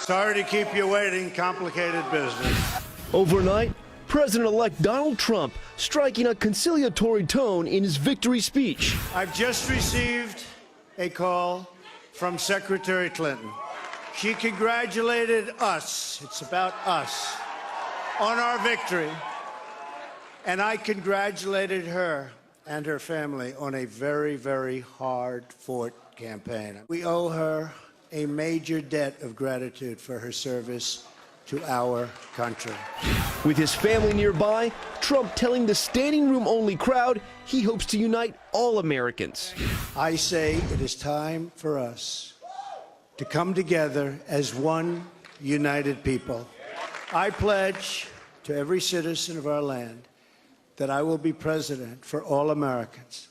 Sorry to keep you waiting. Complicated business. Overnight, President-elect Donald Trump striking a conciliatory tone in his victory speech. I've just received a call from Secretary Clinton. She congratulated us, it's about us, on our victory. And I congratulated her and her family on a very, very hard-fought campaign. We owe her a major debt of gratitude for her service to our country. With his family nearby, Trump telling the standing room only crowd he hopes to unite all Americans. I say it is time for us to come together as one united people. I pledge to every citizen of our land that I will be president for all Americans,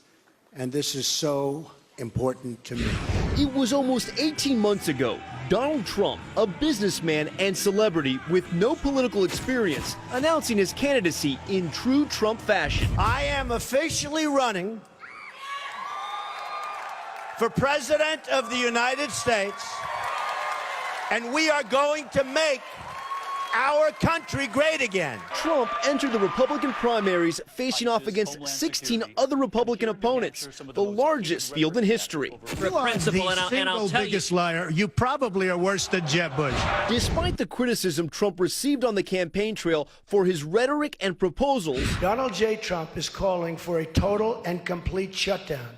and this is so important to me. It was almost 18 months ago. Donald Trump, a businessman and celebrity with no political experience, announcing his candidacy in true Trump fashion. I am officially running for President of the United States, and we are going to make our country great again. Trump entered the Republican primaries facing off against 16 other Republican opponents, the largest field in history. You are the single biggest liar. You probably are worse than Jeb Bush. Despite the criticism Trump received on the campaign trail for his rhetoric and proposals, Donald J. Trump is calling for a total and complete shutdown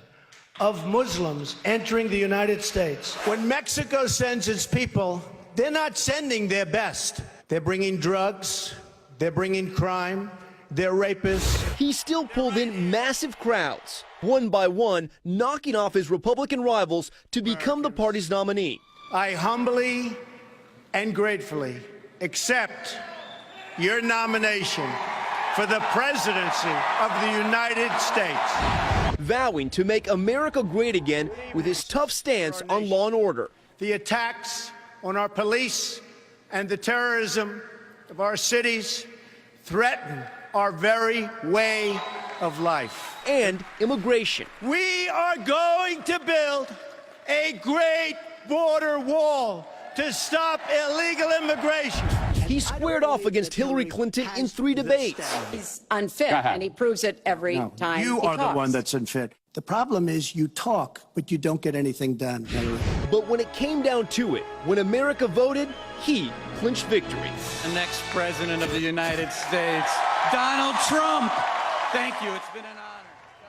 of Muslims entering the United States. When Mexico sends its people, they're not sending their best. They're bringing drugs, they're bringing crime, they're rapists. he still pulled in massive crowds, one by one, knocking off his Republican rivals to become the party's nominee. I humbly and gratefully accept your nomination for the presidency of the United States. Vowing to make America great again with his tough stance on law and order. The attacks on our police and the terrorism of our cities threaten our very way of life. And immigration. We are going to build a great border wall to stop illegal immigration. He squared off against Hillary Clinton in 3 debates. He's unfit, and he proves it every time. You he are the talks. one that's unfit. The problem is you talk, but you don't get anything done, Hillary. But when it came down to it, when America voted, he clinched victory. The next president of the United States, Donald Trump. Thank you. It's been an honor.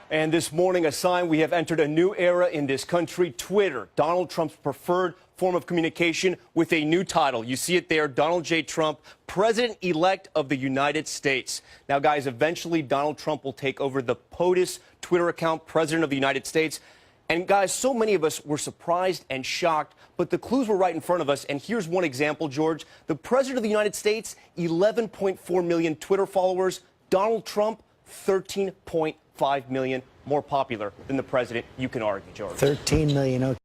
And this morning, a sign we have entered a new era in this country, Twitter, Donald Trump's preferred form of communication with a new title. You see it there, Donald J. Trump, President-elect of the United States. Now, guys, eventually Donald Trump will take over the POTUS Twitter account, President of the United States. And guys, so many of us were surprised and shocked, but the clues were right in front of us. And here's one example, George. The President of the United States, 11.4 million Twitter followers. Donald Trump, 13.5 million, more popular than the president, you can argue, George. 13 million. Okay.